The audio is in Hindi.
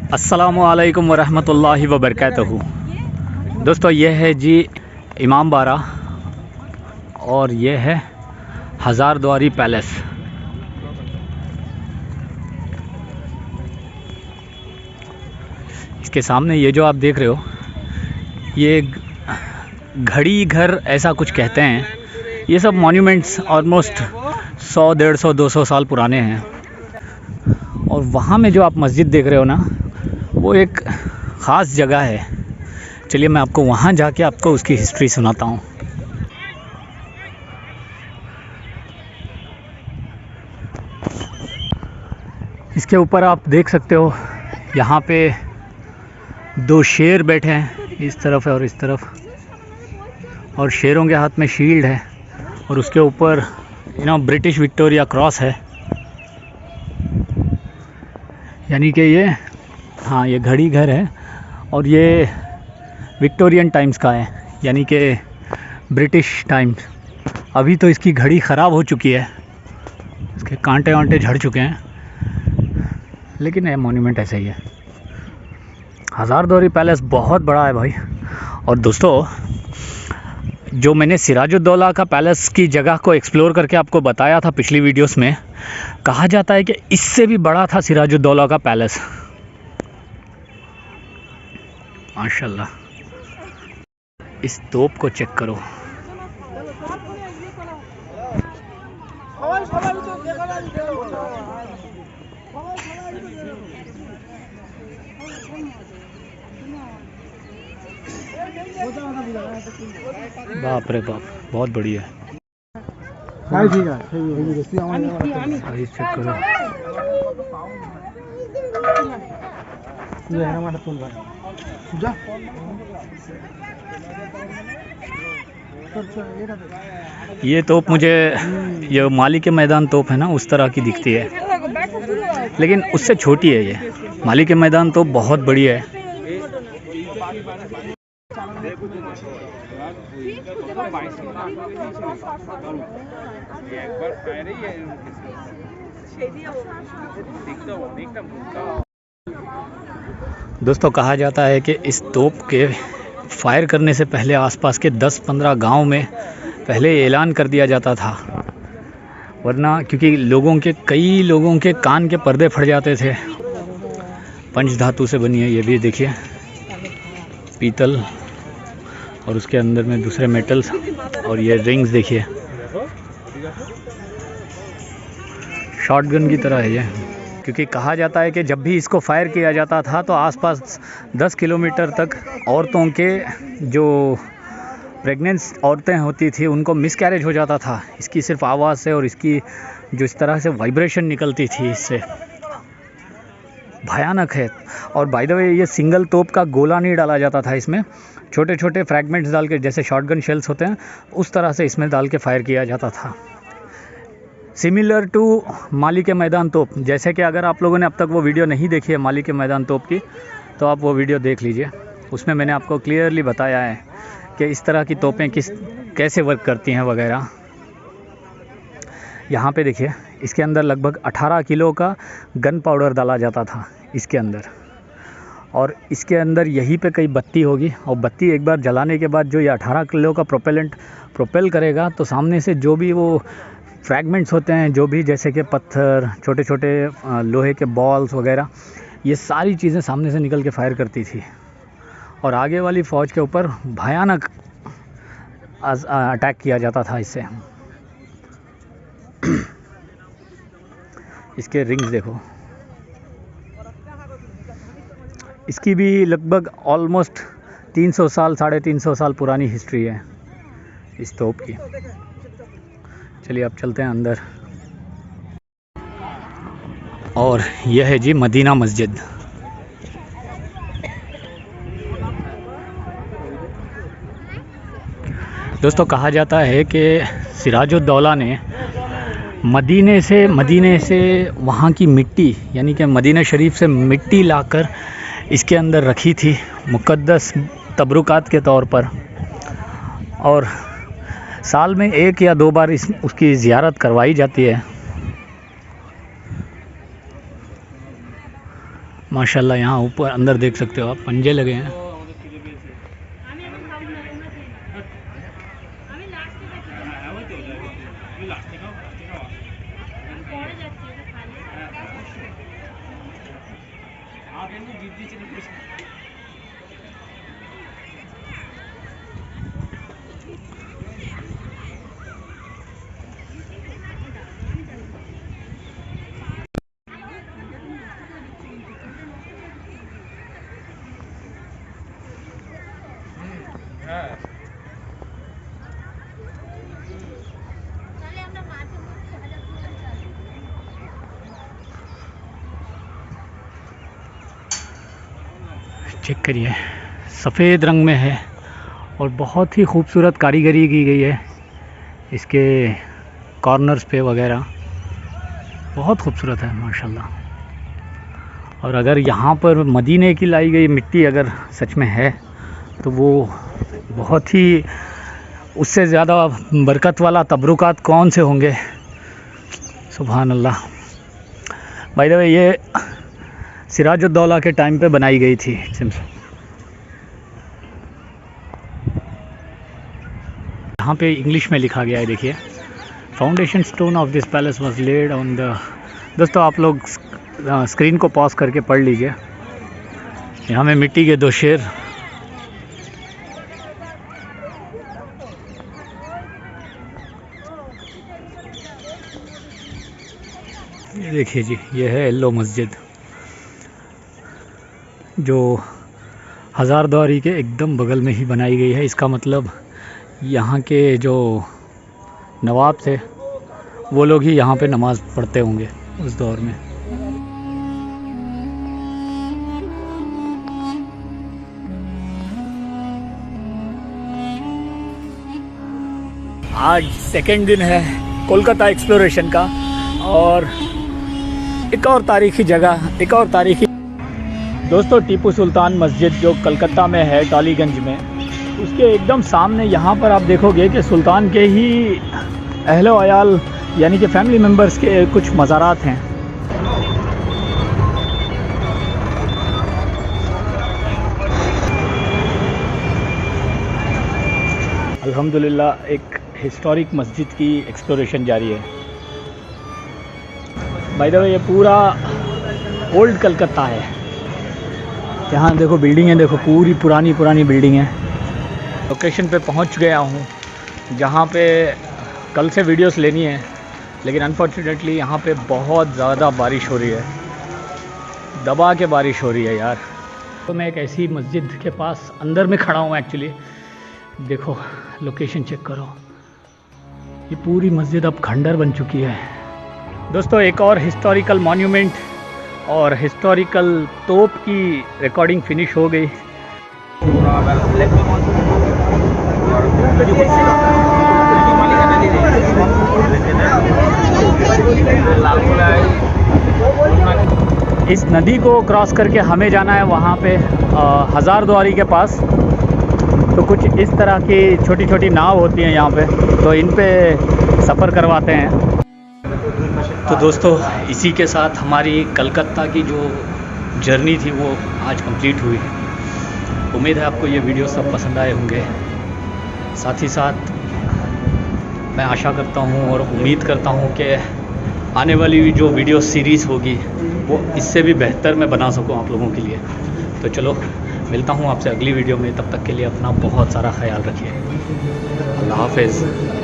अस्सलामुअलैकुम वरहमतुल्लाहि वबरकातुहू। दोस्तों ये है जी इमाम बाड़ा और ये है हज़ारद्वारी पैलेस। इसके सामने ये जो आप देख रहे हो ये घड़ी घर ऐसा कुछ कहते हैं। ये सब मॉन्यूमेंट्स ऑलमोस्ट 100, 150, 200 साल पुराने हैं। और वहाँ में जो आप मस्जिद देख रहे हो ना, वो एक ख़ास जगह है। चलिए मैं आपको वहाँ जाके आपको उसकी हिस्ट्री सुनाता हूँ। इसके ऊपर आप देख सकते हो, यहाँ पे 2 शेर बैठे हैं, इस तरफ है और इस तरफ, और शेरों के हाथ में शील्ड है और उसके ऊपर ब्रिटिश विक्टोरिया क्रॉस है। यानी कि ये घड़ी घर है और ये विक्टोरियन टाइम्स का है, यानी कि ब्रिटिश टाइम्स। अभी तो इसकी घड़ी ख़राब हो चुकी है, इसके कांटे वांटे झड़ चुके हैं, लेकिन ये मॉन्यूमेंट ऐसा ही है। हज़ारद्वारी पैलेस बहुत बड़ा है भाई। और दोस्तों, जो मैंने सिराजुद्दौला का पैलेस की जगह को एक्सप्लोर करके आपको बताया था पिछली वीडियोस में, कहा जाता है कि इससे भी बड़ा था सिराजुद्दौला का पैलेस। माशाल्लाह, इस तोप को चेक करो। बाप रे बाप, बहुत बढ़िया है। साइज चेक करो। ये तोप मुझे ये माली के मैदान तोप है ना, उस तरह की दिखती है, लेकिन उससे छोटी है। ये माली के मैदान तोप बहुत बड़ी है। दोस्तों, कहा जाता है कि इस तोप के फायर करने से पहले आसपास के 10-15 गांव में पहले ऐलान कर दिया जाता था, वरना क्योंकि कई लोगों के कान के पर्दे फट जाते थे। पंच धातु से बनी है, ये भी देखिए, पीतल, और उसके अंदर में दूसरे मेटल्स, और ये रिंग्स देखिए, शॉटगन की तरह है ये। क्योंकि कहा जाता है कि जब भी इसको फायर किया जाता था तो आसपास 10 किलोमीटर तक औरतों के, जो प्रेग्नेंट औरतें होती थी, उनको मिसकैरेज हो जाता था इसकी सिर्फ आवाज़ से, और इसकी जो इस तरह से वाइब्रेशन निकलती थी, इससे भयानक है। और बाय द वे, ये सिंगल तोप का गोला नहीं डाला जाता था इसमें, छोटे छोटे फ्रैगमेंट्स डाल के, जैसे शॉटगन शेल्स होते हैं उस तरह से इसमें डाल के फायर किया जाता था, सिमिलर टू माली के मैदान तोप। जैसे कि अगर आप लोगों ने अब तक वो वीडियो नहीं देखी है माली के मैदान तोप की, तो आप वो वीडियो देख लीजिए। उसमें मैंने आपको क्लियरली बताया है कि इस तरह की तोपें कैसे वर्क करती हैं वगैरह। यहाँ पे देखिए, इसके अंदर लगभग 18 किलो का गन पाउडर डाला जाता था इसके अंदर, और इसके अंदर यहीं पे कई बत्ती होगी, और बत्ती एक बार जलाने के बाद जो ये 18 किलो का प्रोपेल करेगा, तो सामने से जो भी वो फ्रैगमेंट्स होते हैं, जो भी जैसे कि पत्थर, छोटे छोटे लोहे के बॉल्स वगैरह, ये सारी चीज़ें सामने से निकल के फायर करती थी, और आगे वाली फ़ौज के ऊपर भयानक अटैक किया जाता था इससे। इसके रिंग्स देखो, इसकी भी लगभग ऑलमोस्ट 300 साल, 350 साल पुरानी हिस्ट्री है इस तोप की। चलिए अब चलते हैं अंदर। और यह है जी मदीना मस्जिद। दोस्तों, कहा जाता है कि सिराजुद्दौला ने मदीने से वहाँ की मिट्टी, यानी कि मदीना शरीफ से मिट्टी लाकर इसके अंदर रखी थी मुक़द्दस तबरुकात के तौर पर, और साल में 1 या 2 बार उसकी ज़ियारत करवाई जाती है। माशाल्लाह यहाँ ऊपर अंदर देख सकते हो आप, पंजे लगे हैं। चेक करिए, सफ़ेद रंग में है और बहुत ही खूबसूरत कारीगरी की गई है इसके कॉर्नर्स पे वगैरह, बहुत खूबसूरत है माशाल्लाह। और अगर यहाँ पर मदीने की लाई गई मिट्टी अगर सच में है तो वो बहुत ही, उससे ज़्यादा बरकत वाला तबरुकात कौन से होंगे। सुभान अल्लाह। बाय द वे ये सिराजुद्दौला के टाइम पे बनाई गई थी। यहाँ पे इंग्लिश में लिखा गया है, देखिए, foundation stone of this palace was laid on the. दोस्तों आप लोग स्क्रीन को पॉज करके पढ़ लीजिए। यहाँ में मिट्टी के 2 शेर, ये देखिए जी, ये है येलो मस्जिद जो हज़ारद्वारी के एकदम बगल में ही बनाई गई है। इसका मतलब यहाँ के जो नवाब थे वो लोग ही यहाँ पे नमाज़ पढ़ते होंगे उस दौर में। आज सेकंड दिन है कोलकाता एक्सप्लोरेशन का और एक और तारीख़ी जगह, एक और तारीख़ी। दोस्तों टीपू सुल्तान मस्जिद जो कलकत्ता में है टॉलीगंज में, उसके एकदम सामने यहाँ पर आप देखोगे कि सुल्तान के ही अहलो अयाल यानी कि फैमिली मेम्बर्स के कुछ मज़ारात हैं। अल्हम्दुलिल्लाह एक हिस्टोरिक मस्जिद की एक्सप्लोरेशन जारी है। बाय द वे ये पूरा ओल्ड कलकत्ता है। यहाँ देखो बिल्डिंगें, देखो पूरी पुरानी बिल्डिंग है। लोकेशन पे पहुँच गया हूँ जहाँ पे कल से वीडियोस लेनी है, लेकिन अनफॉर्चुनेटली यहाँ पे बहुत ज़्यादा बारिश हो रही है, दबा के बारिश हो रही है यार। तो मैं एक ऐसी मस्जिद के पास अंदर में खड़ा हूँ एक्चुअली। देखो लोकेशन चेक करो, ये पूरी मस्जिद अब खंडर बन चुकी है। दोस्तों एक और हिस्टोरिकल मॉन्यूमेंट और हिस्टोरिकल तोप की रिकॉर्डिंग फिनिश हो गई। इस नदी को क्रॉस करके हमें जाना है वहाँ पे हज़ारद्वारी के पास। तो कुछ इस तरह की छोटी छोटी नाव होती हैं यहाँ पे, तो इन पे सफ़र करवाते हैं। तो दोस्तों इसी के साथ हमारी कलकत्ता की जो जर्नी थी वो आज कंप्लीट हुई। उम्मीद है आपको ये वीडियो सब पसंद आए होंगे। साथ ही साथ मैं आशा करता हूँ और उम्मीद करता हूँ कि आने वाली जो वीडियो सीरीज़ होगी वो इससे भी बेहतर मैं बना सकूँ आप लोगों के लिए। तो चलो मिलता हूँ आपसे अगली वीडियो में, तब तक के लिए अपना बहुत सारा ख्याल रखिए। अल्लाह हाफ़िज़।